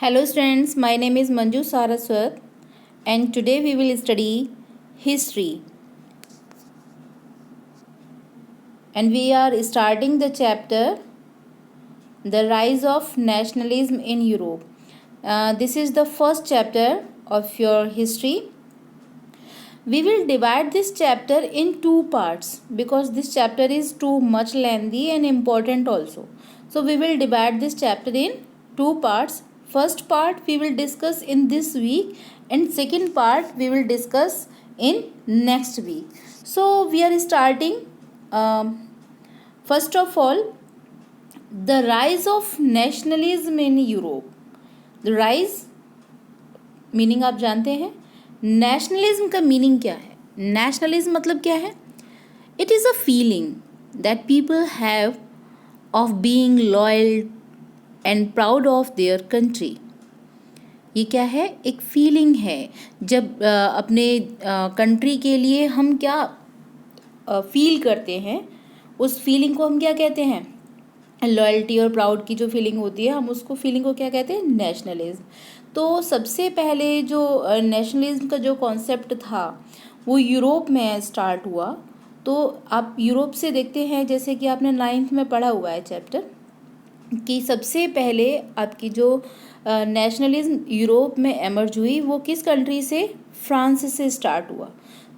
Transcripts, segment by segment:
Hello students, my name is Manju Saraswat and today we will study history and we are starting the chapter The Rise of Nationalism in Europe. This is the first chapter of your history. We will divide this chapter in two parts because this chapter is too much lengthy and important also. So we will divide this chapter in two parts. First part we will discuss in this week and second part we will discuss in next week. So we are starting first of all the rise of nationalism in Europe. The rise meaning आप जानते हैं. Nationalism का meaning क्या है? Nationalism मतलब क्या है? It is a feeling that people have of being loyal and proud of their country. ये क्या है? एक फीलिंग है जब अपने कंट्री के लिए हम क्या फील करते हैं, उस फीलिंग को हम क्या कहते हैं? लॉयल्टी और प्राउड की जो फीलिंग होती है, हम उसको फीलिंग को क्या कहते हैं? नेशनलिज्म. तो सबसे पहले जो नेशनलिज्म का जो कॉन्सेप्ट था वो यूरोप में स्टार्ट हुआ. तो आप यूरोप से देखते हैं, जैसे कि आपने 9th में पढ़ा हुआ है चैप्टर, कि सबसे पहले आपकी जो नेशनलिज्म यूरोप में एमर्ज हुई वो किस कंट्री से? फ्रांस से स्टार्ट हुआ.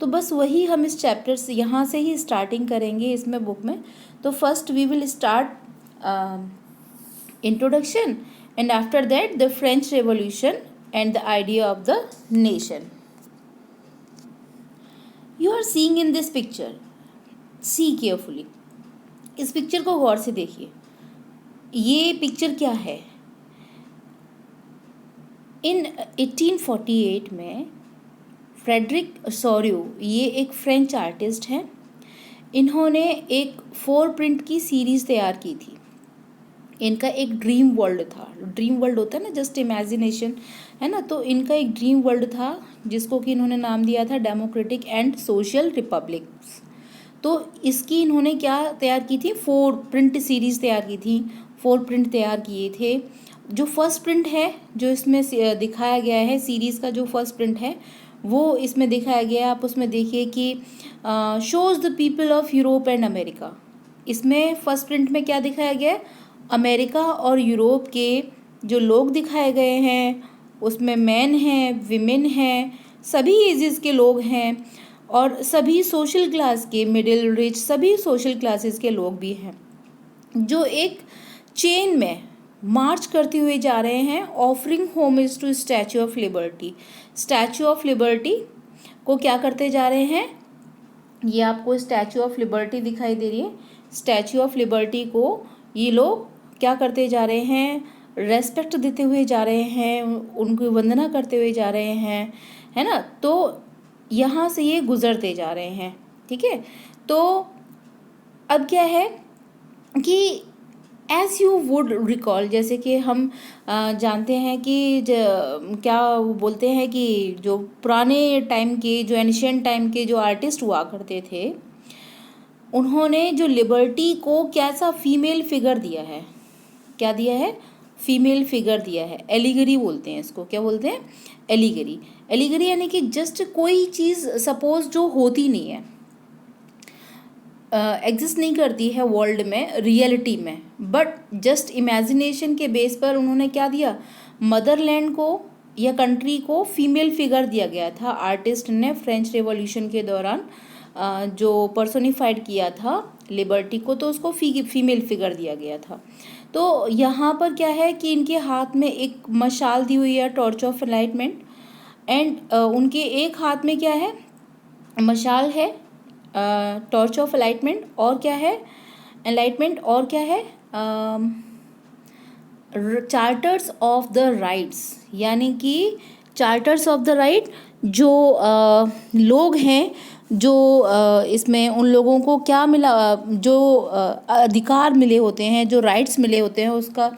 तो बस वही हम इस चैप्टर से यहाँ से ही स्टार्टिंग करेंगे इसमें बुक में. तो first we will start introduction and after that the French Revolution and the idea of the nation. You are seeing in this picture. See carefully. इस पिक्चर को गौर से देखिए. ये पिक्चर क्या है? इन 1848 में फ्रेडरिक सोरियो, ये एक फ्रेंच आर्टिस्ट हैं, इन्होंने एक 4 प्रिंट की सीरीज़ तैयार की थी. इनका एक ड्रीम वर्ल्ड था. ड्रीम वर्ल्ड होता है ना, जस्ट इमेजिनेशन, है ना. तो इनका एक ड्रीम वर्ल्ड था जिसको कि इन्होंने नाम दिया था डेमोक्रेटिक एंड सोशल रिपब्लिक्स. तो इसकी इन्होंने क्या तैयार की थी? 4 प्रिंट सीरीज़ तैयार की थी. 4 प्रिंट तैयार किए थे. जो फर्स्ट प्रिंट है जो इसमें दिखाया गया है, सीरीज़ का जो फर्स्ट प्रिंट है वो इसमें दिखाया गया है. आप उसमें देखिए कि shows the people of Europe and America. इसमें फर्स्ट प्रिंट में क्या दिखाया गया है? अमेरिका और यूरोप के जो लोग दिखाए गए हैं, उसमें मैन हैं, विमेन हैं, सभी एजेस के लोग हैं और सभी सोशल क्लास के, मिडिल रिच, सभी सोशल क्लासेस के लोग भी हैं, जो एक चेन में मार्च करते हुए जा रहे हैं, offering homage to Statue of Liberty. Statue of Liberty को क्या करते जा रहे हैं? ये आपको स्टैचू ऑफ लिबर्टी दिखाई दे रही है. स्टैचू ऑफ लिबर्टी को ये लोग क्या करते जा रहे हैं? रेस्पेक्ट देते हुए जा रहे हैं, उनको वंदना करते हुए जा रहे हैं, है ना. तो यहाँ से ये गुजरते जा रहे हैं. ठीक है. तो अब क्या है कि एज यू वुड रिकॉल, जैसे कि हम जानते हैं कि क्या वो बोलते हैं कि जो पुराने टाइम के, जो एंशिएंट टाइम के जो आर्टिस्ट हुआ करते थे, उन्होंने जो लिबर्टी को कैसा फीमेल फिगर दिया है? क्या दिया है? फीमेल फिगर दिया है. एलिगरी बोलते हैं इसको. क्या बोलते हैं? एलिगरी. एलिगरी यानी कि जस्ट कोई चीज़ सपोज जो होती नहीं है, एग्जिस्ट नहीं करती है वर्ल्ड में, रियलिटी में, बट जस्ट इमेजिनेशन के बेस पर उन्होंने क्या दिया? मदरलैंड को या कंट्री को फीमेल फिगर दिया गया था. आर्टिस्ट ने फ्रेंच रेवोल्यूशन के दौरान जो पर्सोनिफाइड किया था लिबर्टी को, तो उसको फीमेल फिगर दिया गया था. तो यहाँ पर क्या है कि इनके हाथ में एक मशाल दी हुई है, टॉर्च ऑफ एनलाइटमेंट, एंड उनके एक हाथ में क्या है? मशाल है, टॉर्च ऑफ एनलाइटमेंट, और क्या है? एनलाइटमेंट, और क्या है? Charters of the rights. यानी कि चार्टर्स ऑफ द राइट, जो लोग हैं, जो इसमें उन लोगों को क्या मिला, जो अधिकार मिले होते हैं, जो राइट्स मिले होते हैं, उसका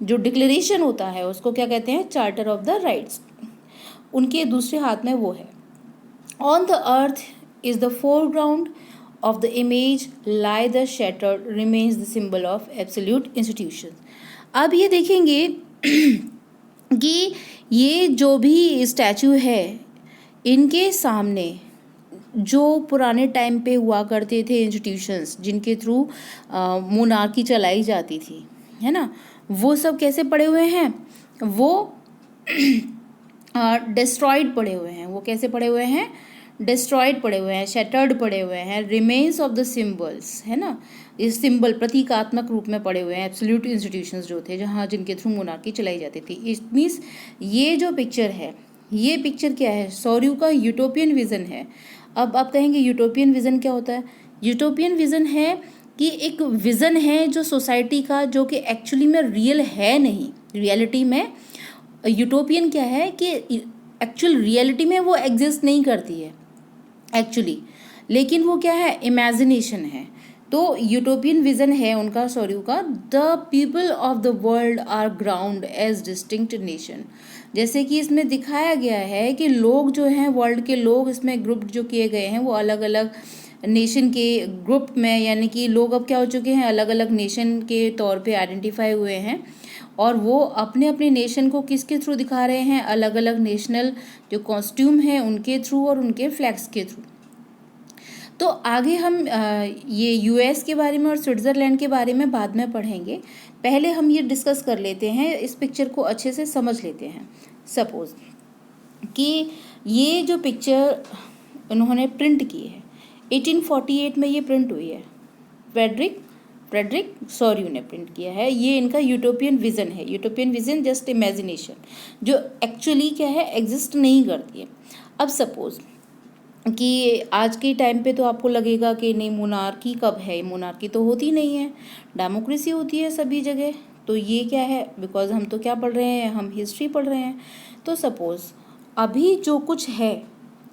जो डिक्लेरेशन होता है उसको क्या कहते हैं? Charter of the rights. उनके दूसरे हाथ में वो है. On the earth is the foreground of the image lie the shattered remains the symbol of absolute institution. अब ये देखेंगे कि ये जो भी स्टैचू है, इनके सामने जो पुराने टाइम पे हुआ करते थे इंस्टीट्यूशंस जिनके थ्रू मोनार्की चलाई जाती थी, है ना, वो सब कैसे पड़े हुए हैं, वो डिस्ट्रॉयड पड़े हुए हैं। वो कैसे पड़े हुए हैं, डिस्ट्रॉयड पड़े हुए हैं, शैटर्ड पड़े हुए हैं, रिमेन्स ऑफ द सिम्बल्स, है ना, इस सिंबल प्रतीकात्मक रूप में पड़े हुए हैं एब्सोल्यूट इंस्टीट्यूशंस जो थे, जहाँ जिनके थ्रू मोनार्की चलाई जाती थी। इट मीन्स ये जो पिक्चर है, ये पिक्चर क्या है, सौर्यू का यूटोपियन विज़न है। अब आप कहेंगे यूटोपियन विज़न क्या होता है? यूटोपियन विज़न है कि एक विज़न है जो सोसाइटी का, जो कि एक्चुअली में रियल है नहीं। रियलिटी में यूटोपियन क्या है कि एक्चुअल रियलिटी में वो एग्जिस्ट नहीं करती है एक्चुअली, लेकिन वो क्या है, इमेजिनेशन है। तो यूटोपियन विज़न है उनका, सौर्यू का, the people of the world are grouped as distinct nation. जैसे कि इसमें दिखाया गया है कि लोग जो हैं, वर्ल्ड के लोग इसमें ग्रुप जो किए गए हैं, वो अलग अलग नेशन के ग्रुप में, यानी कि लोग अब क्या हो चुके हैं, अलग अलग नेशन के तौर पे आइडेंटिफाई हुए हैं, और वो अपने अपने नेशन को किसके थ्रू दिखा रहे हैं, अलग अलग नेशनल जो कॉस्ट्यूम है उनके थ्रू और उनके फ्लैग्स के थ्रू। तो आगे हम ये यूएस के बारे में और स्विट्ज़रलैंड के बारे में बाद में पढ़ेंगे। पहले हम ये डिस्कस कर लेते हैं, इस पिक्चर को अच्छे से समझ लेते हैं। सपोज़ कि ये जो पिक्चर उन्होंने प्रिंट की है, 1848 में ये प्रिंट हुई है, फ्रेडरिक सौर्यू ने प्रिंट किया है। ये इनका यूटोपियन विज़न है। यूटोपियन विज़न जस्ट इमेजिनेशन, जो एक्चुअली क्या है, एग्जिस्ट नहीं करती है। अब सपोज़ कि आज के टाइम पे तो आपको लगेगा कि नहीं, मोनार्की कब है, मोनार्की तो होती नहीं है, डेमोक्रेसी होती है सभी जगह। तो ये क्या है, बिकॉज हम तो क्या पढ़ रहे हैं, हम हिस्ट्री पढ़ रहे हैं। तो सपोज़ अभी जो कुछ है,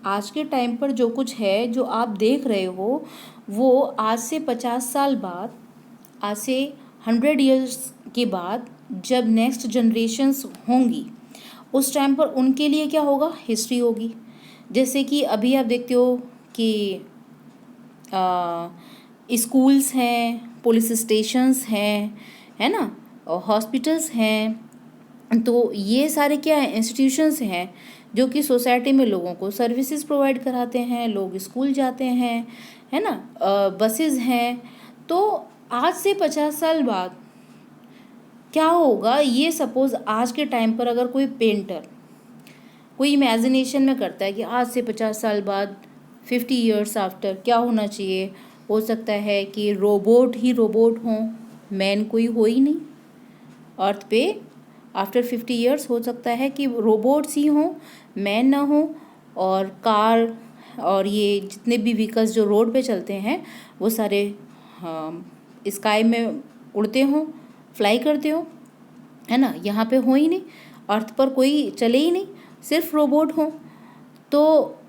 आज के टाइम पर जो कुछ है, जो आप देख रहे हो, वो आज से 50 साल बाद, आज से 100 ईयर्स के बाद जब नेक्स्ट जनरेशन्स होंगी, उस टाइम पर उनके लिए क्या होगा, हिस्ट्री होगी। जैसे कि अभी आप देखते हो कि स्कूल्स हैं, पुलिस स्टेशंस हैं, है ना, और हॉस्पिटल्स हैं। तो ये सारे क्या हैं, इंस्टीट्यूशंस हैं जो कि सोसाइटी में लोगों को सर्विसेज प्रोवाइड कराते हैं, लोग स्कूल जाते हैं, है ना, बसेस हैं। तो आज से 50 साल बाद क्या होगा, ये सपोज़ आज के टाइम पर अगर कोई पेंटर कोई इमेजिनेशन में करता है कि आज से 50 साल बाद, 50 ईयर्स आफ्टर क्या होना चाहिए, हो सकता है कि रोबोट ही रोबोट हों, मैन कोई हो ही नहीं अर्थ पे। आफ्टर 50 ईयर्स हो सकता है कि रोबोट्स ही हों, मैन ना हो, और कार और ये जितने भी व्हीकल्स जो रोड पे चलते हैं वो सारे स्काई में उड़ते हों, फ्लाई करते हों, है ना, यहाँ पे हो ही नहीं, अर्थ पर कोई चले ही नहीं, सिर्फ रोबोट हों। तो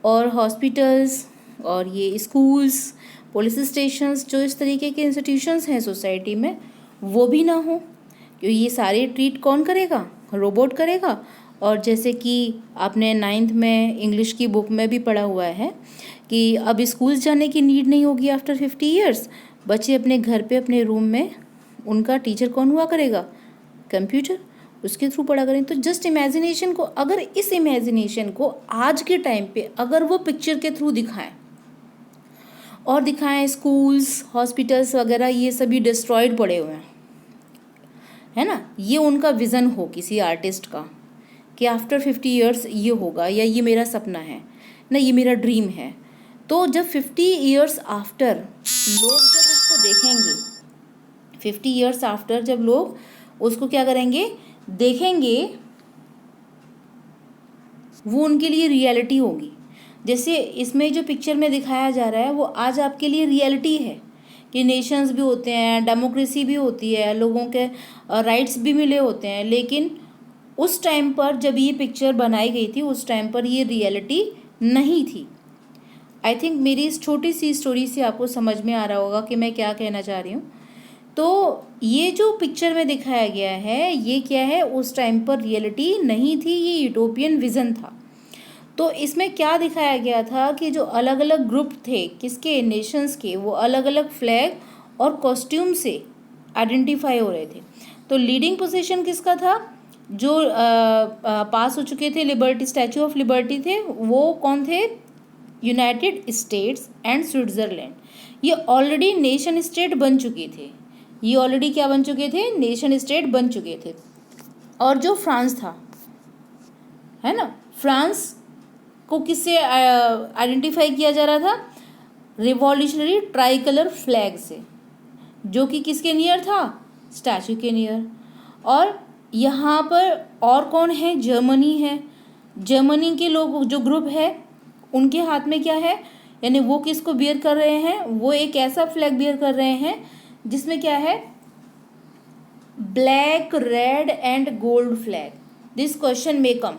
और हॉस्पिटल्स और ये स्कूल्स, पुलिस स्टेशंस, जो इस तरीके के इंस्टीट्यूशंस हैं सोसाइटी में, वो भी ना हो, क्योंकि ये सारे ट्रीट कौन करेगा, रोबोट करेगा। और जैसे कि आपने 9th में इंग्लिश की बुक में भी पढ़ा हुआ है कि अब स्कूल जाने की नीड नहीं होगी आफ्टर 50 ईयर्स। बच्चे अपने घर पे अपने रूम में, उनका टीचर कौन हुआ करेगा, कंप्यूटर, उसके थ्रू पढ़ा करें। तो जस्ट इमेजिनेशन को, अगर इस इमेजिनेशन को आज के टाइम पे अगर वो पिक्चर के थ्रू दिखाएं और दिखाएं, स्कूल्स, हॉस्पिटल्स वगैरह ये सभी डिस्ट्रॉयड पड़े हुए हैं, है ना, ये उनका विज़न हो किसी आर्टिस्ट का कि आफ्टर 50 ईयर्स ये होगा, या ये मेरा सपना है ना, ये मेरा ड्रीम है। तो जब 50 ईयर्स आफ्टर लोग जब उसको देखेंगे, 50 ईयर्स आफ्टर जब लोग उसको क्या करेंगे, देखेंगे, वो उनके लिए रियलिटी होगी। जैसे इसमें जो पिक्चर में दिखाया जा रहा है वो आज आपके लिए रियलिटी है कि नेशंस भी होते हैं, डेमोक्रेसी भी होती है, लोगों के राइट्स भी मिले होते हैं, लेकिन उस टाइम पर जब ये पिक्चर बनाई गई थी, उस टाइम पर ये रियलिटी नहीं थी। आई थिंक मेरी इस छोटी सी स्टोरी से आपको समझ में आ रहा होगा कि मैं क्या कहना चाह रही हूँ। तो ये जो पिक्चर में दिखाया गया है, ये क्या है, उस टाइम पर रियलिटी नहीं थी, ये यूटोपियन विज़न था। तो इसमें क्या दिखाया गया था कि जो अलग अलग ग्रुप थे, किसके, नेशंस के, वो अलग अलग फ्लैग और कॉस्ट्यूम से आइडेंटिफाई हो रहे थे। तो लीडिंग पोजीशन किसका था, जो पास हो चुके थे, लिबर्टी, स्टैचू ऑफ लिबर्टी थे, वो कौन थे? United states and Switzerland. ये ऑलरेडी नेशन स्टेट बन चुके थे, ये ऑलरेडी क्या बन चुके थे? नेशन स्टेट बन चुके थे। और जो फ्रांस था, है ना, फ्रांस को किससे आइडेंटिफाई किया जा रहा था? रिवॉल्यूशनरी ट्राई कलर फ्लैग से, जो कि किसके नियर था? स्टैचू के नियर। और यहाँ पर और कौन है? जर्मनी है। जर्मनी के लोग जो ग्रुप है उनके हाथ में क्या है? यानी वो किसको बियर कर रहे हैं? वो एक ऐसा फ्लैग बियर कर रहे हैं जिसमें क्या है? Black, red and gold flag. This question may come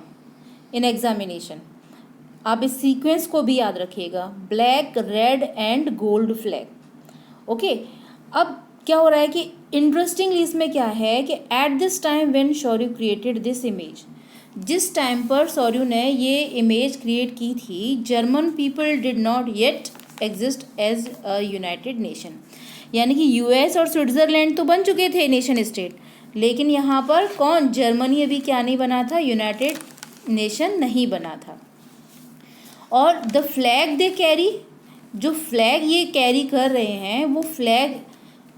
in examination. आप इस सीक्वेंस को भी याद रखिएगा, black, red and gold flag. Okay, अब क्या हो रहा है कि इंटरेस्टिंगली इसमें क्या है कि at this time when Sorrieu created this image, जिस टाइम पर शौर्य ने ये इमेज क्रिएट की थी, German people did not yet exist as a united nation. यानी कि यूएस और स्विट्ज़रलैंड तो बन चुके थे नेशन स्टेट, लेकिन यहाँ पर कौन? जर्मनी अभी क्या नहीं बना था? यूनाइटेड नेशन नहीं बना था। और द फ्लैग दे कैरी, जो फ्लैग ये कैरी कर रहे हैं, वो फ्लैग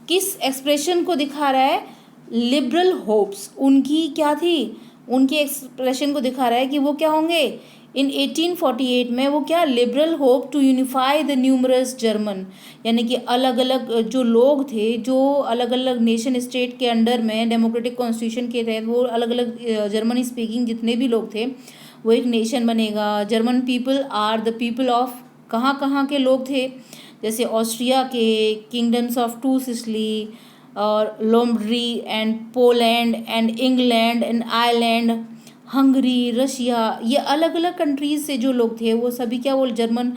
किस एक्सप्रेशन को दिखा रहा है? Liberal hopes. उनकी क्या थी? उनके एक्सप्रेशन को दिखा रहा है कि वो क्या होंगे इन 1848 में? वो क्या? Liberal hope to unify the numerous German, यानी कि अलग अलग जो लोग थे, जो अलग अलग नेशन स्टेट के अंडर में डेमोक्रेटिक कॉन्स्टिट्यूशन के तहत वो अलग अलग जर्मनी स्पीकिंग जितने भी लोग थे, वो एक नेशन बनेगा। German people are the people of, कहाँ कहाँ के लोग थे? जैसे ऑस्ट्रिया के, किंगडम्स ऑफ टू सिसिली और Lombardy and Poland and England and Ireland, Hungary, Russia, ये अलग अलग कंट्रीज से जो लोग थे वो सभी क्या? वो जर्मन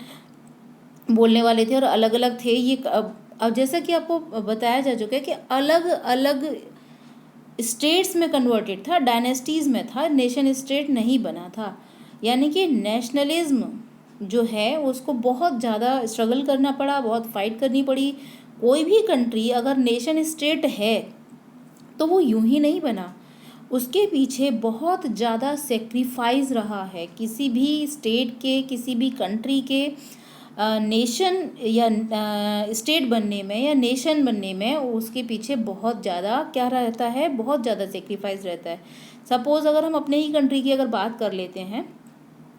बोलने वाले थे और अलग अलग थे। ये अब जैसा कि आपको बताया जा चुका है कि अलग अलग स्टेट्स में कन्वर्टेड था, डायनेस्टीज़ में था, नेशन स्टेट नहीं बना था। यानी कि नेशनलिज्म जो है उसको बहुत ज़्यादा स्ट्रगल करना पड़ा, बहुत फाइट करनी पड़ी। कोई भी कंट्री अगर नेशन स्टेट है तो वो यूं ही नहीं बना, उसके पीछे बहुत ज़्यादा सेक्रीफाइस रहा है। किसी भी स्टेट के, किसी भी कंट्री के नेशन या स्टेट बनने में या नेशन बनने में उसके पीछे बहुत ज़्यादा क्या रहता है? बहुत ज़्यादा सेक्रीफाइस रहता है। सपोज़ अगर हम अपने ही कंट्री की अगर बात कर लेते हैं,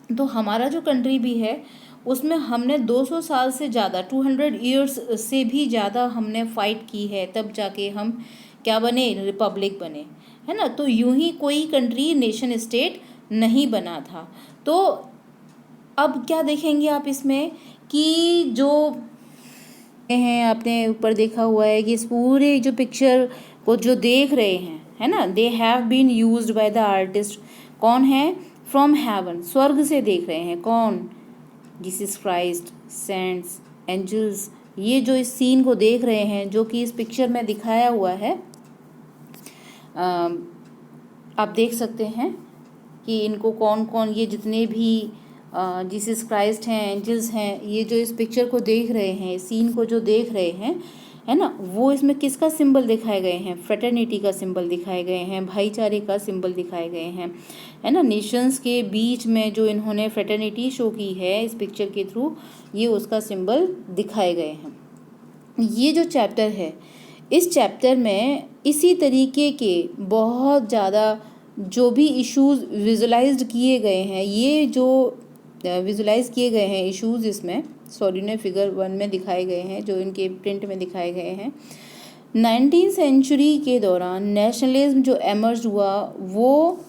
तो हमारा जो कंट्री भी है उसमें हमने 200 साल से ज़्यादा, 200 ईयर्स से भी ज़्यादा हमने फ़ाइट की है, तब जाके हम क्या बने? रिपब्लिक बने, है ना। तो यूं ही कोई कंट्री नेशन स्टेट नहीं बना था। तो अब क्या देखेंगे आप इसमें कि जो हैं, आपने ऊपर देखा हुआ है कि इस पूरे जो पिक्चर को जो देख रहे हैं, है ना, they have been used by the artist. कौन है? फ्रॉम हेवन, स्वर्ग से देख रहे हैं। कौन? Jesus Christ, saints, angels. ये जो इस सीन को देख रहे हैं, जो कि इस पिक्चर में दिखाया हुआ है, आप देख सकते हैं कि इनको कौन कौन, ये जितने भी जीसस क्राइस्ट हैं, एंजल्स हैं, ये जो इस पिक्चर को देख रहे हैं, सीन को जो देख रहे हैं, है ना, वो इसमें किसका सिंबल दिखाए गए हैं? फ्रेटर्निटी का सिंबल दिखाए गए हैं, भाईचारे का सिंबल दिखाए गए हैं, है ना। नेशंस के बीच में जो इन्होंने फ्रेटर्निटी शो की है इस पिक्चर के थ्रू, ये उसका सिंबल दिखाए गए हैं। ये जो चैप्टर है, इस चैप्टर में इसी तरीके के बहुत ज़्यादा जो भी इश्यूज विजुलाइज्ड किए गए हैं, ये जो विजुलाइज किए गए हैं इश्यूज, इसमें सॉरी ने फिगर 1 में दिखाए गए हैं, जो इनके प्रिंट में दिखाए गए हैं। 19वीं सेंचुरी के दौरान नेशनलिज्म जो एमर्ज हुआ, वो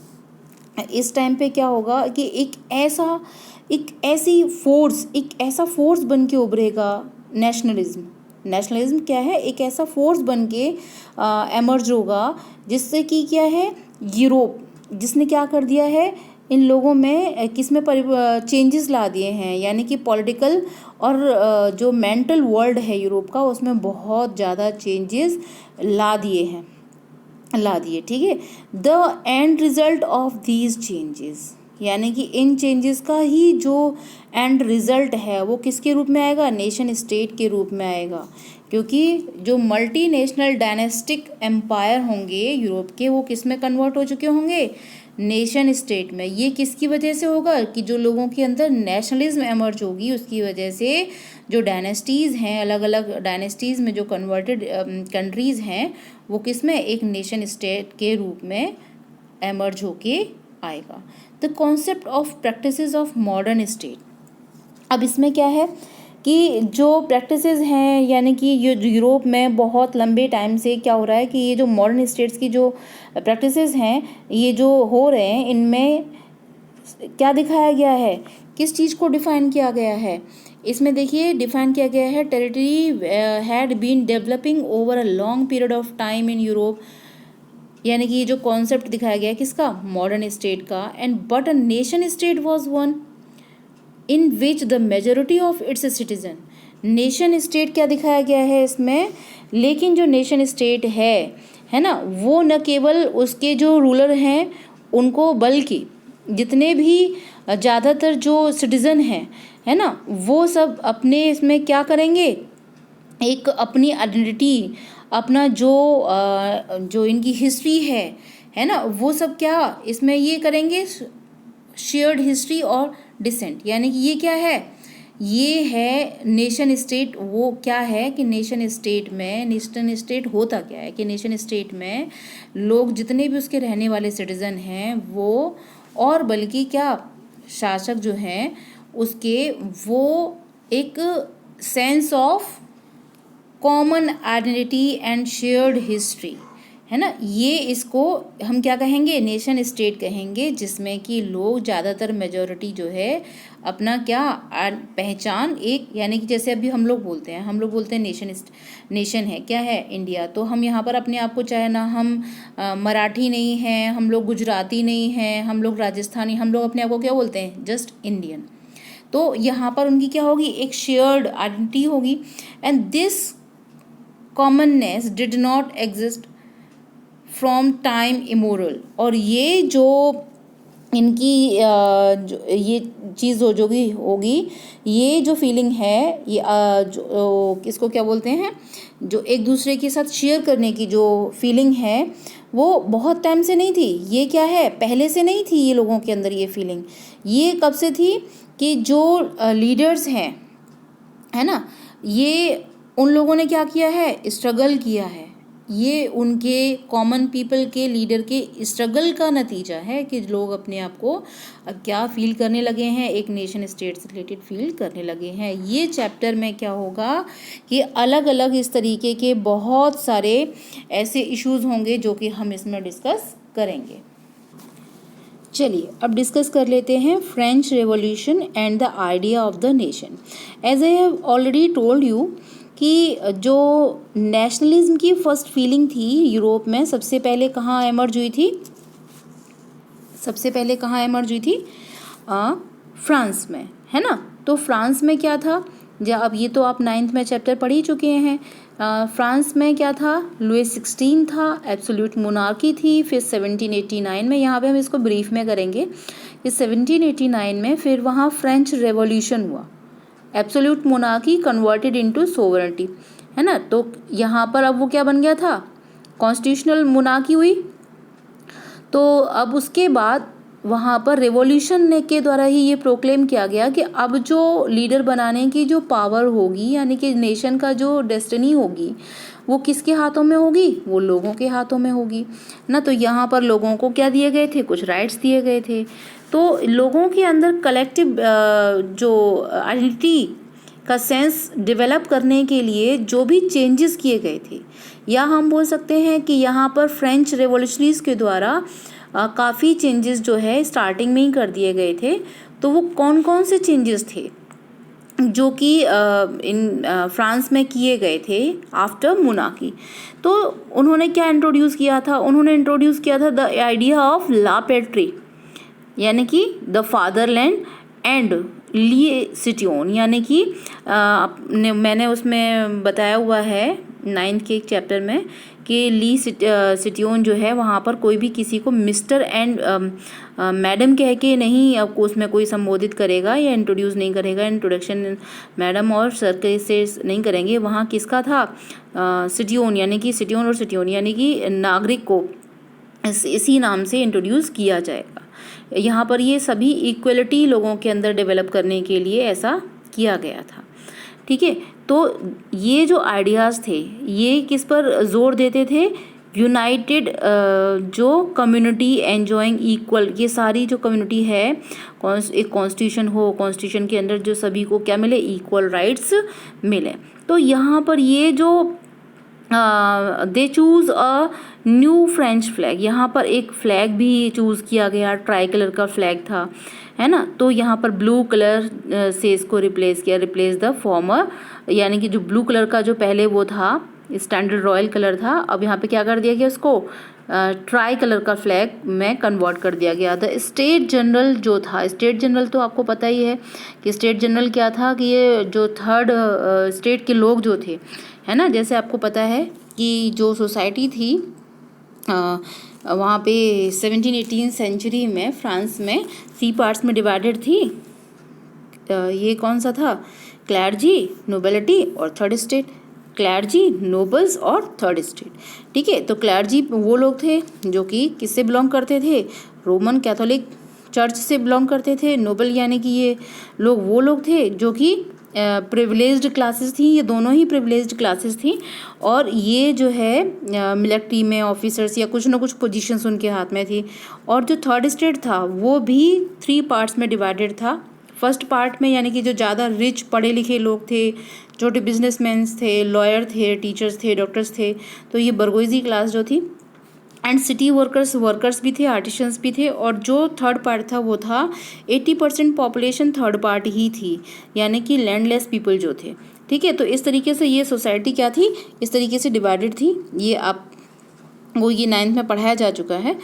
इस टाइम पे क्या होगा कि एक ऐसा फोर्स बन के उभरेगा नेशनलिज्म। नेशनलिज्म क्या है? एक ऐसा फोर्स बन के एमर्ज होगा, जिससे कि क्या है, यूरोप, जिसने क्या कर दिया है, इन लोगों में किस में चेंजेस ला दिए हैं, यानी कि पॉलिटिकल और जो मेंटल वर्ल्ड है यूरोप का, उसमें बहुत ज़्यादा चेंजेस ला दिए, ठीक है। The end result of these changes, यानी कि इन चेंजेस का ही जो एंड रिजल्ट है वो किसके रूप में आएगा, नेशन स्टेट के रूप में आएगा। क्योंकि जो मल्टीनेशनल डायनेस्टिक एम्पायर होंगे यूरोप के, वो किस में कन्वर्ट हो चुके होंगे, नेशन स्टेट में। ये किसकी वजह से होगा कि जो लोगों के अंदर नेशनलिज्म एमर्ज होगी, उसकी वजह से जो डायनेस्टीज़ हैं, अलग अलग डायनेस्टीज़ में जो कन्वर्टेड कंट्रीज़ हैं, वो किस में, एक नेशन स्टेट के रूप में एमर्ज होके आएगा। The concept of practices of modern state. अब इसमें क्या है कि जो प्रैक्टिसेस हैं, यानी कि ये यूरोप में बहुत लंबे टाइम से क्या हो रहा है कि ये जो मॉडर्न स्टेट्स की जो प्रैक्टिसेस हैं, ये जो हो रहे हैं, इनमें क्या दिखाया गया है, किस चीज़ को डिफाइन किया गया है। इसमें देखिए डिफाइन किया गया है, territory had been developing over a long period of time in Europe. यानी कि ये जो कॉन्सेप्ट दिखाया गया है किसका, मॉडर्न स्टेट का। And but a nation state was one in which the majority of its citizen. Nation state क्या दिखाया गया है इसमें, लेकिन जो नेशन स्टेट है ना, वो न केवल उसके जो रूलर हैं उनको, बल्कि जितने भी ज़्यादातर जो सिटीज़न हैं, है ना, वो सब अपने इसमें क्या करेंगे, एक अपनी आइडेंटिटी, अपना जो इनकी हिस्ट्री है ना, वो सब क्या इसमें ये करेंगे, शेयर्ड हिस्ट्री और डिसेंट। यानी कि ये क्या है, ये है नेशन स्टेट। वो क्या है कि नेशन स्टेट होता क्या है कि नेशन स्टेट में लोग जितने भी उसके रहने वाले सिटीज़न हैं वो, और बल्कि क्या शासक जो हैं उसके, वो एक sense of common identity and shared history, है ना, ये इसको हम क्या कहेंगे, नेशन स्टेट कहेंगे, जिसमें कि लोग ज़्यादातर मेजॉरिटी जो है अपना क्या पहचान एक, यानी कि जैसे अभी हम लोग बोलते हैं नेशन है क्या है, इंडिया। तो हम यहाँ पर अपने आप को, चाहे ना हम मराठी नहीं हैं, हम लोग गुजराती नहीं हैं, हम लोग राजस्थानी, हम लोग अपने आप को क्या बोलते हैं, जस्ट इंडियन। तो यहाँ पर उनकी क्या होगी, एक शेयर्ड आइडेंटिटी होगी। And this commonness did not exist from time immoral. और ये जो इनकी जो ये चीज़ होगी, ये जो फीलिंग है, ये जो किसको क्या बोलते हैं, जो एक दूसरे के साथ शेयर करने की जो फीलिंग है, वो बहुत टाइम से नहीं थी। ये क्या है, पहले से नहीं थी ये लोगों के अंदर ये फीलिंग। ये कब से थी कि जो लीडर्स हैं, है ना, ये उन लोगों ने क्या किया है, स्ट्रगल किया है। ये उनके कॉमन पीपल के लीडर के स्ट्रगल का नतीजा है कि लोग अपने आप को क्या फील करने लगे हैं, एक नेशन स्टेट से रिलेटेड फील करने लगे हैं। ये चैप्टर में क्या होगा कि अलग अलग इस तरीके के बहुत सारे ऐसे इश्यूज़ होंगे जो कि हम इसमें डिस्कस करेंगे। चलिए अब डिस्कस कर लेते हैं French revolution and the idea of the nation. As I have already told you कि जो नेशनलिज्म की फर्स्ट फीलिंग थी यूरोप में, सबसे पहले कहाँ एमर्ज हुई थी, फ्रांस में, है ना। तो फ्रांस में क्या था, अब ये तो आप 9th में चैप्टर पढ़ ही चुके हैं। फ्रांस में क्या था, लुई 16 था, एब्सोल्यूट मोनार्की थी। फिर 1789 में, यहाँ पे हम इसको ब्रीफ में करेंगे कि 1789 में फिर वहाँ फ्रेंच रेवोल्यूशन हुआ, absolute monarchy converted into sovereignty, है ना। तो यहाँ पर अब वो क्या बन गया था, कॉन्स्टिट्यूशनल मोनार्की हुई। तो अब उसके बाद वहाँ पर रेवोल्यूशन के द्वारा ही ये प्रोक्लेम किया गया कि अब जो लीडर बनाने की जो पावर होगी, यानी कि नेशन का जो डेस्टिनी होगी, वो किसके हाथों में होगी, वो लोगों के हाथों में होगी ना। तो यहाँ पर लोगों को क्या दिए गए थे, कुछ राइट्स दिए गए थे। तो लोगों के अंदर कलेक्टिव जो आइडेंटिटी का सेंस डेवलप करने के लिए जो भी चेंजेस किए गए थे, या हम बोल सकते हैं कि यहाँ पर फ्रेंच रेवोल्यूशनरीज के द्वारा काफ़ी चेंजेस जो है स्टार्टिंग में ही कर दिए गए थे। तो वो कौन कौन से चेंजेस थे जो कि इन फ्रांस में किए गए थे आफ्टर मोनार्की। तो उन्होंने क्या इंट्रोड्यूस किया था, उन्होंने इंट्रोड्यूस किया था द आइडिया ऑफ ला पैट्री, यानी कि द फादरलैंड एंड ली सिटियोन। यानी कि मैंने उसमें बताया हुआ है 9th के एक चैप्टर में कि ली सिटियोन जो है वहाँ पर कोई भी किसी को मिस्टर एंड मैडम कह के नहीं आपको उसमें कोई संबोधित करेगा या इंट्रोड्यूस नहीं करेगा, इंट्रोडक्शन मैडम और सर के से नहीं करेंगे। वहाँ किसका था, सिटियोन यानी कि सिटियोन और सिटियोन यानी कि नागरिक को इसी नाम से इंट्रोड्यूस किया जाएगा। यहाँ पर ये सभी इक्वलिटी लोगों के अंदर डेवलप करने के लिए ऐसा किया गया था। ठीक है, तो ये जो आइडियाज़ थे ये किस पर जोर देते थे, यूनाइटेड जो कम्युनिटी एंजॉइंग इक्वल, ये सारी जो कम्युनिटी है एक कॉन्स्टिट्यूशन हो, कॉन्स्टिट्यूशन के अंदर जो सभी को क्या मिले, इक्वल राइट्स मिले। तो यहाँ पर ये जो they choose a new French flag, यहाँ पर एक फ्लैग भी चूज़ किया गया, ट्राई कलर का फ्लैग था, है ना। तो यहाँ पर ब्लू कलर से इसको रिप्लेस किया, रिप्लेस द फॉर्मर, यानी कि जो ब्लू कलर का जो पहले वो था स्टैंडर्ड रॉयल कलर था, अब यहाँ पे क्या कर दिया गया उसको ट्राई कलर का फ्लैग में कन्वर्ट कर दिया गया। द स्टेट जनरल जो था, स्टेट जनरल तो आपको पता ही है कि स्टेट जनरल क्या था कि ये जो थर्ड स्टेट के लोग जो थे, है ना, जैसे आपको पता है कि जो सोसाइटी थी वहाँ पे 17-18 सेंचुरी में फ्रांस में 3 पार्ट्स में डिवाइडेड थी। ये कौन सा था, क्लर्जी, नोबिलिटी और थर्ड स्टेट, क्लर्जी, नोबल्स और थर्ड स्टेट। ठीक है, तो क्लर्जी वो लोग थे जो कि किससे बिलोंग करते थे, रोमन कैथोलिक चर्च से बिलोंग करते थे। नोबल यानी कि ये लोग वो लोग थे जो कि प्रिविलेज्ड क्लासेस थी, ये दोनों ही प्रिविलेज्ड क्लासेस थी, और ये जो है मिलिट्री में ऑफिसर्स या कुछ ना कुछ पोजीशंस उनके हाथ में थी। और जो थर्ड स्टेट था वो भी 3 पार्ट्स में डिवाइडेड था। फर्स्ट पार्ट में यानी कि जो ज़्यादा रिच पढ़े लिखे लोग थे, छोटे बिजनेसमैन थे, लॉयर थे, टीचर्स थे, डॉक्टर्स थे, तो ये बर्गोइजी क्लास जो थी, एंड सिटी वर्कर्स भी थे, आर्टिशंस भी थे। और जो थर्ड पार्ट था वो था 80% पॉपुलेशन थर्ड पार्ट ही थी, यानी कि लैंडलेस पीपल जो थे। ठीक है, तो इस तरीके से ये सोसाइटी क्या थी, इस तरीके से डिवाइडेड थी। ये आप वो ये 9th में पढ़ाया जा चुका है।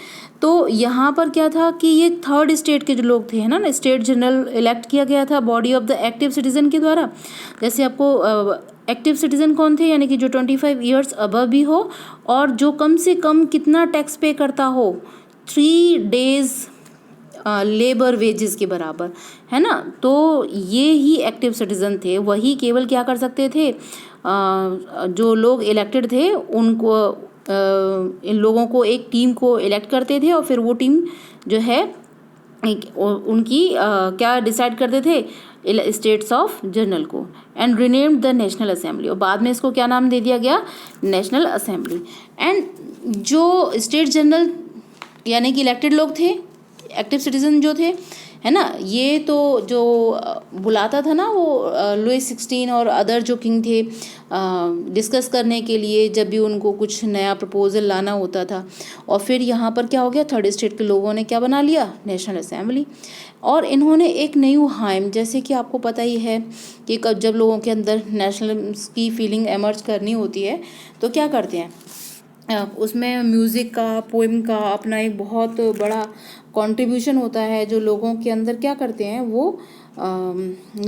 तो यहाँ पर क्या था कि ये थर्ड स्टेट के जो लोग थे, है ना, स्टेट जनरल इलेक्ट किया गया था body of the active citizen के द्वारा। जैसे आपको एक्टिव सिटीजन कौन थे, यानी कि जो 25 ईयर्स अबव भी हो और जो कम से कम कितना टैक्स पे करता हो, 3 डेज लेबर वेजेस के बराबर, है ना। तो ये ही एक्टिव सिटीजन थे, वही केवल क्या कर सकते थे, जो लोग इलेक्टेड थे उनको इन लोगों को एक टीम को इलेक्ट करते थे और फिर वो टीम जो है उनकी क्या डिसाइड करते थे, स्टेट्स ऑफ जनरल को, and renamed the national assembly, और बाद में इसको क्या नाम दे दिया गया, नेशनल असेंबली। एंड जो स्टेट जनरल यानी कि इलेक्टेड लोग थे, एक्टिव सिटीजन जो थे, है ना, ये तो जो बुलाता था ना वो लुइस 16 और अदर जो किंग थे डिस्कस करने के लिए, जब भी उनको कुछ नया प्रपोजल लाना होता था। और फिर यहाँ पर क्या हो गया, थर्ड स्टेट के लोगों ने क्या बना लिया, नेशनल असेंबली। और इन्होंने एक न्यू हाइम, जैसे कि आपको पता ही है कि जब लोगों के अंदर नेशनल की फीलिंग एमर्ज करनी होती है तो क्या करते हैं, उसमें म्यूज़िक का, पोएम का अपना एक बहुत बड़ा कंट्रीब्यूशन होता है, जो लोगों के अंदर क्या करते हैं, वो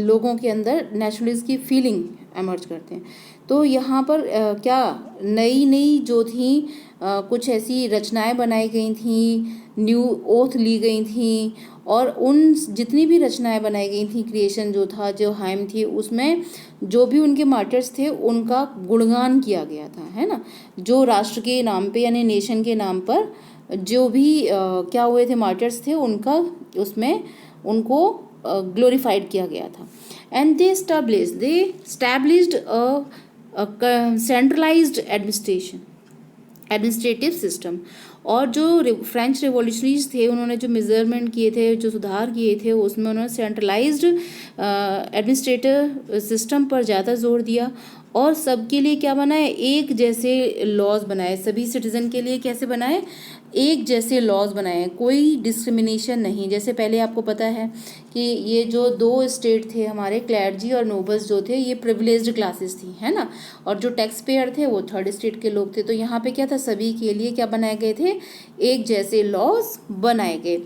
लोगों के अंदर नेशनलिज्म की फीलिंग एमर्ज करते हैं। तो यहाँ पर क्या नई नई जो थी कुछ ऐसी रचनाएं बनाई गई थी, न्यू ओथ ली गई थी, और उन जितनी भी रचनाएं बनाई गई थी, क्रिएशन जो था, जो हाइम थी, उसमें जो भी उनके मार्टर्स थे उनका गुणगान किया गया था, है ना। जो राष्ट्र के नाम पे यानी नेशन के नाम पर जो भी क्या हुए थे, मार्टर्स थे, उनका उसमें उनको ग्लोरीफाइड किया गया था। And they established a centralised administrative system. और जो फ्रेंच रिवॉल्यूशनरीज थे उन्होंने जो मेजरमेंट किए थे, जो सुधार किए थे, उसमें उन्होंने सेंट्रलाइज्ड एडमिनिस्ट्रेटिव सिस्टम पर ज़्यादा जोर दिया। और सबके लिए क्या बनाए, एक जैसे लॉज बनाए, सभी सिटीज़न के लिए कैसे बनाए, एक जैसे लॉज बनाए, कोई डिस्क्रिमिनेशन नहीं। जैसे पहले आपको पता है कि ये जो 2 स्टेट थे हमारे, क्लर्जी और नोबल्स जो थे, ये प्रिविलेज्ड क्लासेस थी, है ना, और जो टैक्स पेयर थे वो थर्ड स्टेट के लोग थे। तो यहाँ पे क्या था, सभी के लिए क्या बनाए गए थे, एक जैसे लॉज बनाए गए।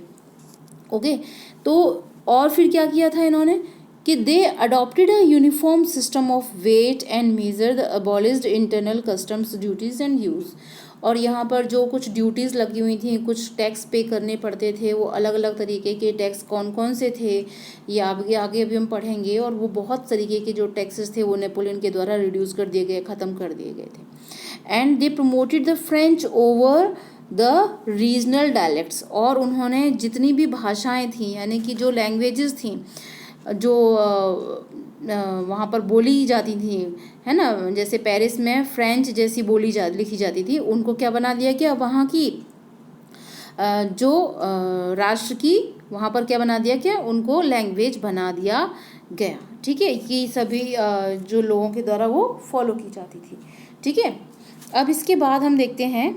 ओके, तो और फिर क्या किया था इन्होंने कि they adopted a uniform system of weight and measure the abolished internal customs duties and use. और यहाँ पर जो कुछ ड्यूटीज़ लगी हुई थी, कुछ टैक्स पे करने पड़ते थे, वो अलग अलग तरीके के टैक्स कौन कौन से थे ये आगे आगे अभी हम पढ़ेंगे। और वो बहुत तरीके के जो टैक्सेस थे वो नेपोलियन के द्वारा रिड्यूस कर दिए गए, ख़त्म कर दिए गए थे। And they promoted the French over the regional dialects. और उन्होंने जितनी भी भाषाएं थी, यानी कि जो लैंग्वेजेस थी जो वहाँ पर बोली जाती थी, है ना, जैसे पेरिस में फ्रेंच जैसी लिखी जाती थी, उनको क्या बना दिया गया, वहाँ की जो राष्ट्र की वहाँ पर क्या बना दिया गया, उनको लैंग्वेज बना दिया गया। ठीक है, ये सभी जो लोगों के द्वारा वो फॉलो की जाती थी। ठीक है, अब इसके बाद हम देखते हैं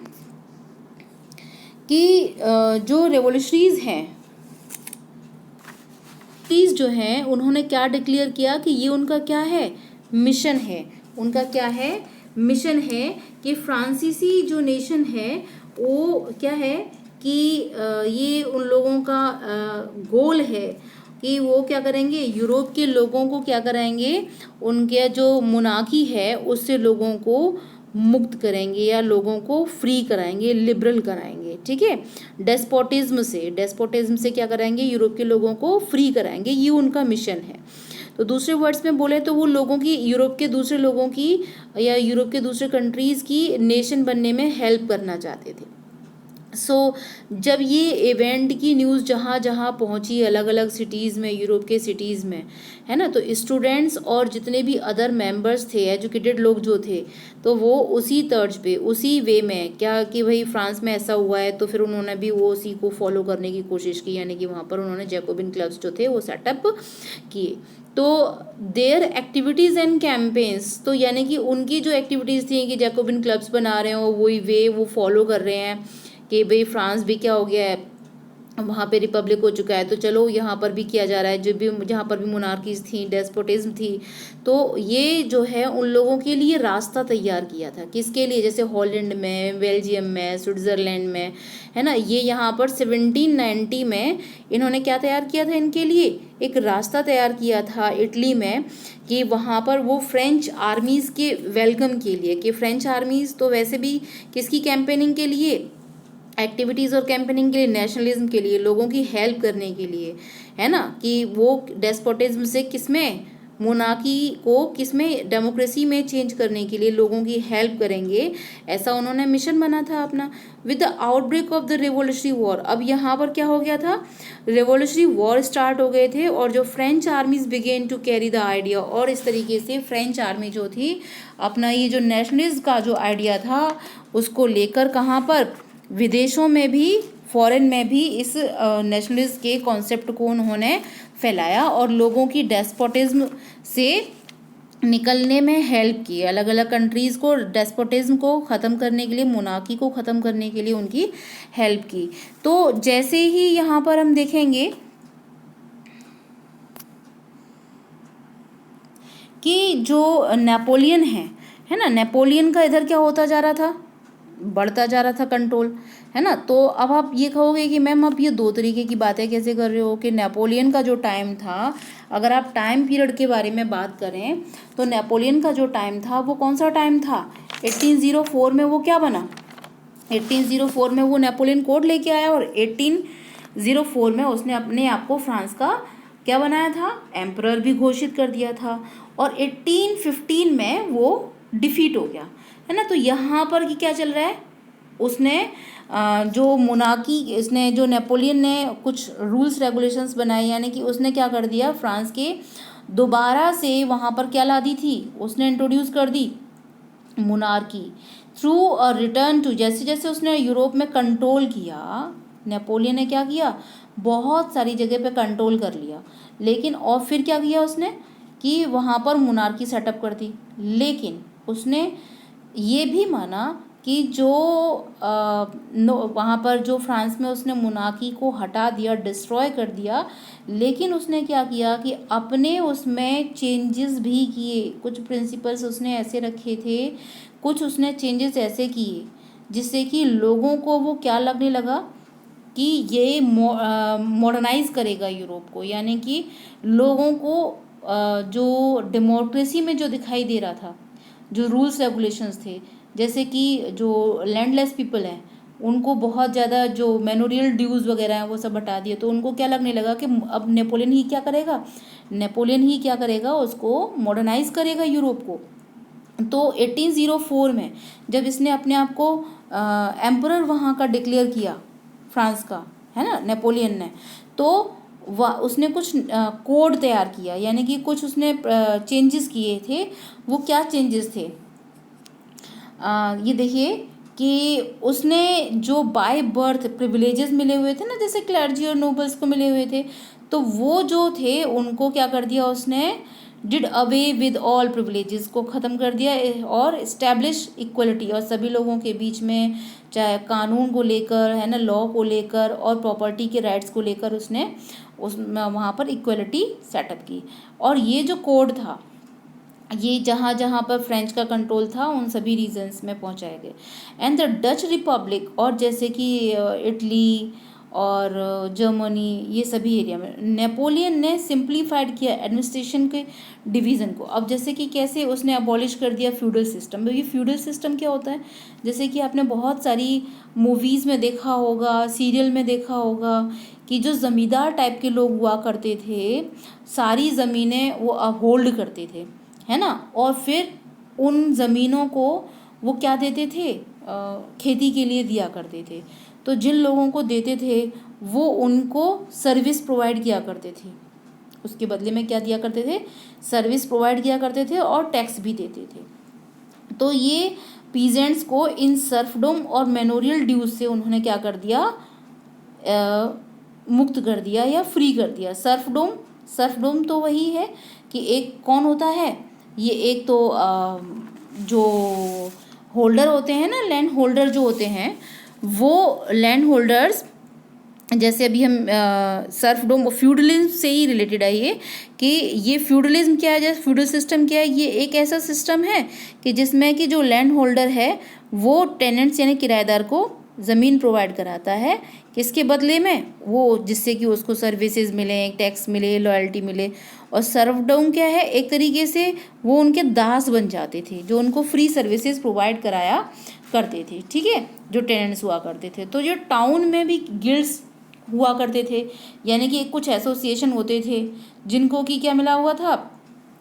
कि जो रेवोल्यूशनरीज हैं, जो हैं, उन्होंने क्या डिक्लेयर किया कि ये उनका क्या है, मिशन है। उनका क्या है, मिशन है कि फ्रांसीसी जो नेशन है वो क्या है कि ये उन लोगों का गोल है कि वो क्या करेंगे, यूरोप के लोगों को क्या कराएंगे, उनके जो मोनार्की है उससे लोगों को मुक्त करेंगे या लोगों को फ्री कराएंगे, लिबरल कराएंगे। ठीक है, डेस्पोटिज्म से क्या कराएंगे, यूरोप के लोगों को फ्री कराएंगे, ये उनका मिशन है। तो दूसरे वर्ड्स में बोले तो वो लोगों की, यूरोप के दूसरे लोगों की या यूरोप के दूसरे कंट्रीज़ की नेशन बनने में हेल्प करना चाहते थे। जब ये इवेंट की न्यूज़ जहाँ जहाँ पहुँची अलग अलग सिटीज़ में, यूरोप के सिटीज़ में, है ना, तो स्टूडेंट्स और जितने भी अदर मेंबर्स थे, एजुकेटेड लोग जो थे, तो वो उसी तर्ज पे, उसी वे में क्या कि भाई फ्रांस में ऐसा हुआ है, तो फिर उन्होंने भी वो उसी को फॉलो करने की कोशिश की, यानी कि वहाँ पर उन्होंने जैकोबिन क्लब्स जो थे वो सेटअप किए। तो देयर एक्टिविटीज़ एंड कैंपेन्स, तो यानी कि उनकी जो एक्टिविटीज़ थी कि जैकोबिन क्लब्स बना रहे हो, वही वे वो फॉलो कर रहे हैं कि भाई फ्रांस भी क्या हो गया है, वहाँ पे रिपब्लिक हो चुका है, तो चलो यहाँ पर भी किया जा रहा है, जहाँ पर भी मोनार्कीज थी, डेस्पोटिज्म थी, तो ये जो है उन लोगों के लिए रास्ता तैयार किया था। किसके लिए, जैसे हॉलैंड में, बेल्जियम में, स्विट्ज़रलैंड में, है ना, ये यहाँ पर 1790 में इन्होंने क्या तैयार किया था, इनके लिए एक रास्ता तैयार किया था इटली में, कि वहाँ पर वो फ्रेंच आर्मीज़ के वेलकम के लिए, कि फ्रेंच आर्मीज़ तो वैसे भी किसकी कैंपेनिंग के लिए, एक्टिविटीज़ और कैंपेनिंग के लिए, नेशनलिज्म के लिए, लोगों की हेल्प करने के लिए, है ना, कि वो डेस्पोटिज्म से किसमें, मोनार्की को किसमें, डेमोक्रेसी में चेंज करने के लिए लोगों की हेल्प करेंगे, ऐसा उन्होंने मिशन बना था अपना। With the outbreak of the revolutionary war, अब यहाँ पर क्या हो गया था, रिवोल्यूशनरी वॉर स्टार्ट हो गए थे, और जो French armies began to carry the idea, और इस तरीके से फ्रेंच आर्मी जो थी अपना ये जो नेशनलिज्म का जो आइडिया था उसको लेकर कहाँ पर, विदेशों में भी, फॉरेन में भी इस नेशनलिज्म के कॉन्सेप्ट को उन्होंने फैलाया और लोगों की डेस्पोटिज्म से निकलने में हेल्प की। अलग अलग कंट्रीज़ को डेस्पोटिज्म को ख़त्म करने के लिए, मोनार्की को ख़त्म करने के लिए उनकी हेल्प की। तो जैसे ही यहाँ पर हम देखेंगे कि जो नेपोलियन है ना, नेपोलियन का इधर क्या होता जा रहा था, बढ़ता जा रहा था कंट्रोल, है ना। तो अब आप ये कहोगे कि मैम आप ये दो तरीके की बातें कैसे कर रहे हो, कि नेपोलियन का जो टाइम था, अगर आप टाइम पीरियड के बारे में बात करें तो नेपोलियन का जो टाइम था वो कौन सा टाइम था, 1804 में वो क्या बना, 1804 में वो नेपोलियन कोड लेके आया, और 1804 में उसने अपने आप को फ्रांस का क्या बनाया था, एम्परर भी घोषित कर दिया था, और 1815 में वो डिफीट हो गया, है ना। तो यहाँ पर कि क्या चल रहा है, उसने जो मोनार्की, उसने जो नेपोलियन ने कुछ रूल्स रेगुलेशंस बनाए, यानी कि उसने क्या कर दिया, फ्रांस के दोबारा से वहाँ पर क्या ला दी थी, उसने इंट्रोड्यूस कर दी monarchy through a return to, जैसे जैसे उसने यूरोप में कंट्रोल किया, नेपोलियन ने क्या किया, बहुत सारी जगह पे कंट्रोल कर लिया, लेकिन और फिर क्या किया उसने कि वहाँ पर मोनार्की सेटअप कर दी। लेकिन उसने ये भी माना कि जो वहाँ पर जो फ्रांस में उसने मोनार्की को हटा दिया, डिस्ट्रॉय कर दिया, लेकिन उसने क्या किया कि अपने उसमें चेंजेस भी किए, कुछ प्रिंसिपल्स उसने ऐसे रखे थे, कुछ उसने चेंजेस ऐसे किए जिससे कि लोगों को वो क्या लगने लगा कि ये मॉडर्नाइज करेगा यूरोप को, यानी कि लोगों को जो डेमोक्रेसी में जो दिखाई दे रहा था, जो रूल्स रेगुलेशंस थे, जैसे कि जो लैंडलेस पीपल हैं उनको बहुत ज़्यादा जो मैनोरियल ड्यूज़ वगैरह हैं वो सब हटा दिए, तो उनको क्या लगने लगा कि अब नेपोलियन ही क्या करेगा, उसको मॉडर्नाइज करेगा यूरोप को। तो 1804 में जब इसने अपने आप को एम्परर वहाँ का डिक्लेयर किया, फ्रांस का, है ना, नेपोलियन ने, तो उसने कुछ कोड तैयार किया, यानी कि कुछ उसने चेंजेस किए थे। वो क्या चेंजेस थे, ये देखिए कि उसने जो बाय बर्थ प्रिविलेजेस मिले हुए थे ना, जैसे क्लर्जी और नोबल्स को मिले हुए थे, तो वो जो थे उनको क्या कर दिया उसने, did away with all privileges को ख़त्म कर दिया और इस्टेब्लिश इक्वलिटी, और सभी लोगों के बीच में, चाहे कानून को लेकर, है ना, लॉ को लेकर और प्रॉपर्टी के राइट्स को लेकर उसने वहाँ पर इक्वलिटी सेटअप की। और ये जो कोड था ये जहाँ जहाँ पर फ्रेंच का कंट्रोल था उन सभी रीजन्स में पहुँचाए गए। एंड द डच रिपब्लिक, और जैसे कि इटली और जर्मनी, ये सभी एरिया में नेपोलियन ने सिंप्लीफाइड किया एडमिनिस्ट्रेशन के डिवीज़न को। अब जैसे कि कैसे उसने अबॉलिश कर दिया फ्यूडल सिस्टम। ये फ्यूडल सिस्टम क्या होता है, जैसे कि आपने बहुत सारी मूवीज़ में देखा होगा, सीरियल में देखा होगा कि जो ज़मींदार टाइप के लोग हुआ करते थे, सारी ज़मीनें वो होल्ड करते थे, है ना, और फिर उन ज़मीनों को वो क्या देते थे, खेती के लिए दिया करते थे। तो जिन लोगों को देते थे वो उनको सर्विस प्रोवाइड किया करते थे, उसके बदले में क्या दिया करते थे, सर्विस प्रोवाइड किया करते थे और टैक्स भी देते थे। तो ये पीजेंट्स को इन सर्फडोम और मैनोरियल ड्यूज से उन्होंने क्या कर दिया, मुक्त कर दिया या फ्री कर दिया। सर्फडोम तो वही है कि एक कौन होता है, ये एक तो जो होल्डर होते हैं ना, लैंड होल्डर जो होते हैं, वो लैंड होल्डर्स, जैसे अभी हम सर्फडोम फ्यूडलिज्म से ही रिलेटेड है ये, कि ये फ्यूडलिज्म क्या है, जैसे फ्यूडल सिस्टम क्या है, ये एक ऐसा सिस्टम है कि जिसमें कि जो लैंड होल्डर है वो टेनेंट्स यानी किराएदार को ज़मीन प्रोवाइड कराता है, किसके बदले में, वो जिससे कि उसको सर्विसेज मिले, टैक्स मिले, लॉयल्टी मिले। और सर्फडोम क्या है, एक तरीके से वो उनके दास बन जाते थे जो उनको फ्री सर्विसेज प्रोवाइड कराया करते थे, ठीक है, जो टेनेंट्स हुआ करते थे। तो जो टाउन में भी गिल्ड्स हुआ करते थे, यानी कि कुछ एसोसिएशन होते थे जिनको कि क्या मिला हुआ था,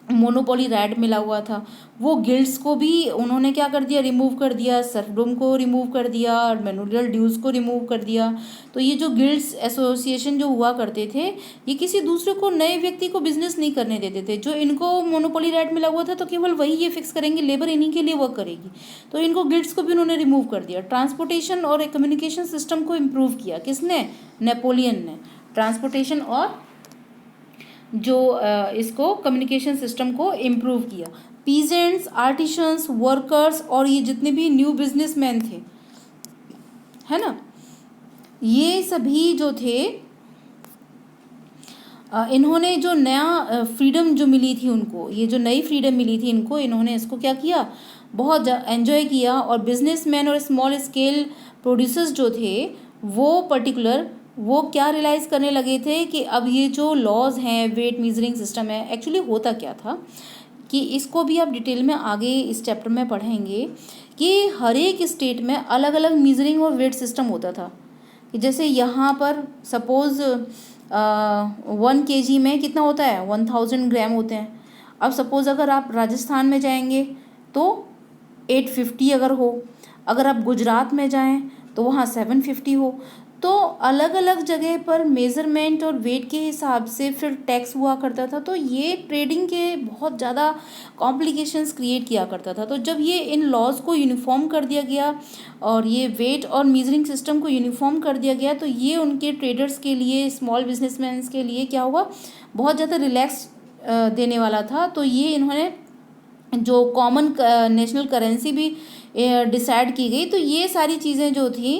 मोनोपोली राइट मिला हुआ था। वो गिल्ड्स को भी उन्होंने क्या कर दिया, रिमूव कर दिया, सर्फडोम को रिमूव कर दिया और मैनोरियल ड्यूज को रिमूव कर दिया। तो ये जो गिल्ड्स एसोसिएशन जो हुआ करते थे, ये किसी दूसरे को, नए व्यक्ति को बिजनेस नहीं करने देते थे। जो इनको मोनोपोली राइट मिला हुआ था तो केवल वही ये फिक्स करेंगे, लेबर इन्हीं के लिए वर्क करेगी। तो इनको गिल्ड्स को भी उन्होंने रिमूव कर दिया। ट्रांसपोर्टेशन और कम्युनिकेशन सिस्टम को इम्प्रूव किया, किसने, नेपोलियन ने। ट्रांसपोर्टेशन और जो इसको कम्युनिकेशन सिस्टम को इम्प्रूव किया। पीजेंट्स, आर्टिशंस, वर्कर्स और ये जितने भी न्यू बिजनेसमैन थे, है ना, ये सभी जो थे, इन्होंने जो नया फ्रीडम जो मिली थी उनको, ये जो नई फ्रीडम मिली थी इनको, इन्होंने इसको क्या किया, बहुत एंजॉय किया। और बिजनेसमैन और स्मॉल स्केल प्रोड्यूसर्स जो थे वो पर्टिकुलर, वो क्या रियलाइज़ करने लगे थे कि अब ये जो लॉज हैं, वेट मीजरिंग सिस्टम है, एक्चुअली होता क्या था, कि इसको भी आप डिटेल में आगे इस चैप्टर में पढ़ेंगे कि हर एक स्टेट में अलग अलग मीजरिंग और वेट सिस्टम होता था। कि जैसे यहाँ पर सपोज़ 1 kg में कितना होता है, 1000 ग्राम होते हैं। अब सपोज़ अगर आप राजस्थान में जाएंगे तो 850 अगर हो, अगर आप गुजरात में जाएं तो वहाँ 750 हो। तो अलग अलग जगह पर मेज़रमेंट और वेट के हिसाब से फिर टैक्स हुआ करता था। तो ये ट्रेडिंग के बहुत ज़्यादा कॉम्प्लिकेशंस क्रिएट किया करता था। तो जब ये इन लॉज को यूनिफॉर्म कर दिया गया और ये वेट और मीजरिंग सिस्टम को यूनिफॉर्म कर दिया गया, तो ये उनके ट्रेडर्स के लिए, स्मॉल बिजनेसमैन के लिए क्या हुआ, बहुत ज़्यादा रिलैक्स देने वाला था। तो ये इन्होंने जो कॉमन नेशनल करेंसी भी डिसाइड की गई। तो ये सारी चीज़ें जो थी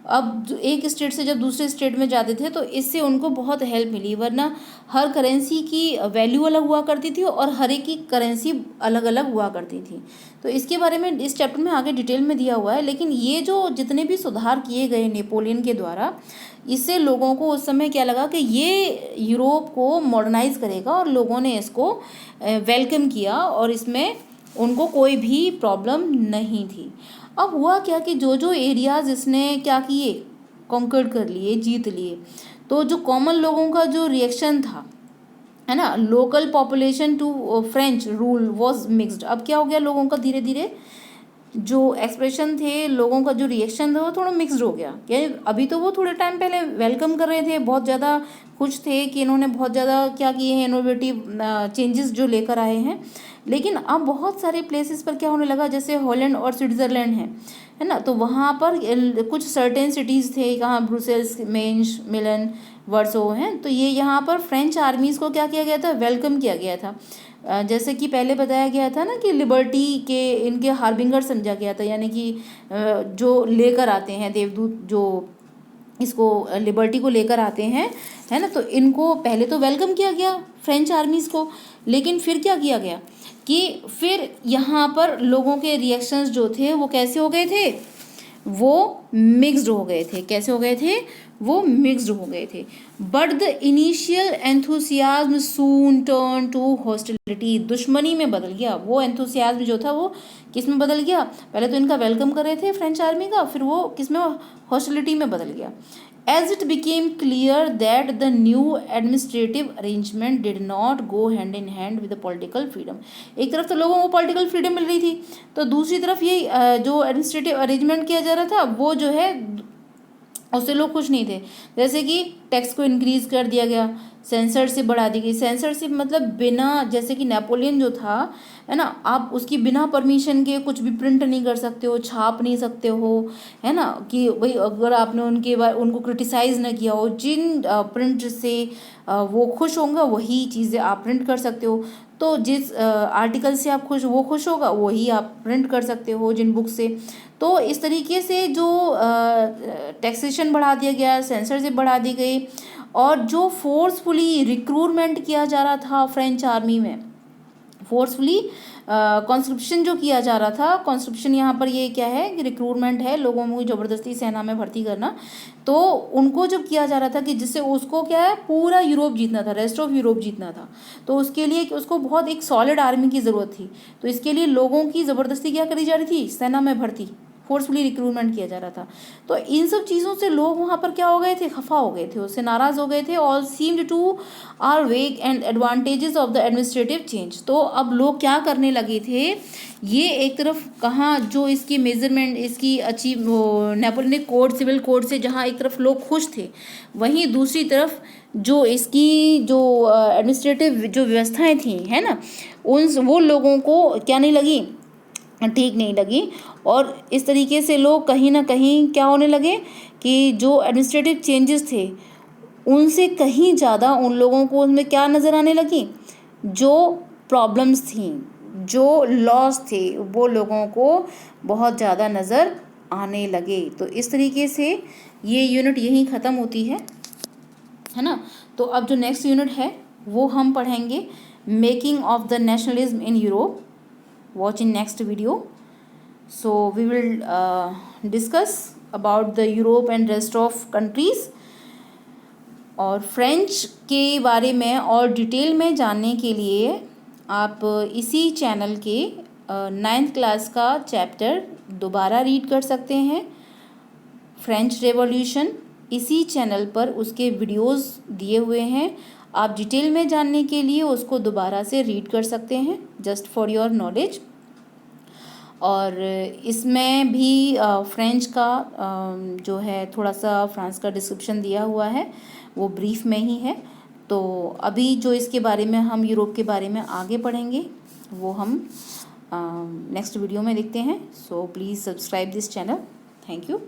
अब एक स्टेट से जब दूसरे स्टेट में जाते थे तो इससे उनको बहुत हेल्प मिली, वरना हर करेंसी की वैल्यू अलग हुआ करती थी और हर एक की करेंसी अलग अलग हुआ करती थी। तो इसके बारे में इस चैप्टर में आगे डिटेल में दिया हुआ है। लेकिन ये जो जितने भी सुधार किए गए नेपोलियन के द्वारा, इससे लोगों को उस समय क्या लगा कि ये यूरोप को मॉडर्नाइज करेगा, और लोगों ने इसको वेलकम किया और इसमें उनको कोई भी प्रॉब्लम नहीं थी। अब हुआ क्या कि जो जो एरियाज़ इसने क्या किए, कॉन्कर कर लिए, जीत लिए, तो जो कॉमन लोगों का जो रिएक्शन था, है ना, local population to French rule was mixed. अब क्या हो गया, लोगों का धीरे धीरे जो एक्सप्रेशन थे, लोगों का जो रिएक्शन था वो थोड़ा मिक्स्ड हो गया। क्या अभी तो वो थोड़े टाइम पहले वेलकम कर रहे थे, बहुत ज़्यादा खुश थे कि इन्होंने बहुत ज़्यादा क्या किए हैं, इनोवेटिव चेंजेस जो लेकर आए हैं। लेकिन अब बहुत सारे प्लेसेस पर क्या होने लगा, जैसे हॉलैंड और स्विट्ज़रलैंड है ना, तो वहाँ पर कुछ सर्टेन सिटीज़ थे, कहाँ ब्रुसेल्स, मेंश, मिलन, वर्सो हैं, तो ये यहाँ पर फ्रेंच आर्मीज़ को क्या किया गया था, वेलकम किया गया था। जैसे कि पहले बताया गया था ना कि लिबर्टी के इनके हार्बिंगर समझा गया था, यानी कि जो लेकर आते हैं देवदूत, जो इसको लिबर्टी को लेकर आते हैं, है ना, तो इनको पहले तो वेलकम किया गया फ्रेंच आर्मीज़ को। लेकिन फिर क्या किया गया कि फिर यहाँ पर लोगों के रिएक्शंस जो थे वो कैसे हो गए थे, वो मिक्स्ड हो गए थे। कैसे हो गए थे, वो मिक्स्ड हो गए थे। But the initial enthusiasm soon turn to hostility, दुश्मनी में बदल गया। वो एंथुसियाज्म जो था वो किस में बदल गया, पहले तो इनका वेलकम कर रहे थे फ्रेंच आर्मी का, फिर वो किस में, हॉस्टिलिटी में बदल गया। As it became clear that the new administrative arrangement did not go hand in hand with the political freedom, एक तरफ तो लोगों को पॉलिटिकल फ्रीडम मिल रही थी, तो दूसरी तरफ ये जो एडमिनिस्ट्रेटिव अरेंजमेंट किया जा रहा था वो जो है उससे लोग खुश नहीं थे। जैसे कि टैक्स को इंक्रीज कर दिया गया, सेंसरशिप बढ़ा दी गई। सेंसरशिप मतलब बिना, जैसे कि नेपोलियन जो था, है ना, आप उसकी बिना परमिशन के कुछ भी प्रिंट नहीं कर सकते हो, छाप नहीं सकते हो, है ना, कि भाई अगर आपने उनको क्रिटिसाइज़ ना किया हो, जिन प्रिंट से वो खुश होंगे वही चीज़ें आप प्रिंट कर सकते हो। तो जिस आर्टिकल से आप वो खुश होगा वही आप प्रिंट कर सकते हो, जिन बुक से। तो इस तरीके से जो टैक्सेशन बढ़ा दिया गया, सेंसरशिप बढ़ा दी गई, और जो फोर्सफुली रिक्रूटमेंट किया जा रहा था फ्रेंच आर्मी में, फोर्सफुली कॉन्स्क्रिप्शन जो किया जा रहा था, कॉन्स्क्रिप्शन यहाँ पर ये क्या है कि रिक्रूटमेंट है, लोगों को ज़बरदस्ती सेना में भर्ती करना। तो उनको जब किया जा रहा था कि जिससे उसको क्या है, पूरा यूरोप जीतना था, रेस्ट ऑफ यूरोप जीतना था, तो उसके लिए कि उसको बहुत एक सॉलिड आर्मी की ज़रूरत थी। तो इसके लिए लोगों की ज़बरदस्ती क्या करी जा रही थी, सेना में भर्ती, फोर्सफुली रिक्रूटमेंट किया जा रहा था। तो इन सब चीज़ों से लोग वहाँ पर क्या हो गए थे, खफा हो गए थे, उससे नाराज़ हो गए थे। ऑल सीम्ड टू आर वेग and advantages of the administrative change. तो अब लोग क्या करने लगे थे, ये एक तरफ कहाँ जो इसकी मेजरमेंट, इसकी achieve Napoleon code, civil code से जहाँ एक तरफ लोग खुश थे, वहीं दूसरी तरफ जो इसकी जो एडमिनिस्ट्रेटिव जो व्यवस्थाएं थी, है ना, वो लोगों को क्या नहीं लगी, ठीक नहीं लगी। और इस तरीके से लोग कहीं ना कहीं क्या होने लगे कि जो एडमिनिस्ट्रेटिव चेंजेस थे उनसे कहीं ज़्यादा उन लोगों को उनमें क्या नज़र आने लगी, जो प्रॉब्लम्स थी, जो लॉस थे, वो लोगों को बहुत ज़्यादा नज़र आने लगे। तो इस तरीके से ये यूनिट यहीं ख़त्म होती है ना। तो अब जो नेक्स्ट यूनिट है वो हम पढ़ेंगे, making of the nationalism in Europe. Watch in next video. So we will discuss about the Europe and rest of countries। और फ्रेंच के बारे में और डिटेल में जानने के लिए आप इसी चैनल के 9th क्लास का चैप्टर दोबारा रीड कर सकते हैं, फ्रेंच रेवोल्यूशन। इसी चैनल पर उसके वीडियोस दिए हुए हैं, आप डिटेल में जानने के लिए उसको दोबारा से रीड कर सकते हैं, जस्ट फॉर योर नॉलेज। और इसमें भी फ्रेंच का जो है थोड़ा सा फ्रांस का डिस्क्रिप्शन दिया हुआ है, वो ब्रीफ में ही है। तो अभी जो इसके बारे में हम यूरोप के बारे में आगे पढ़ेंगे वो हम नेक्स्ट वीडियो में देखते हैं। So please subscribe this channel. Thank you.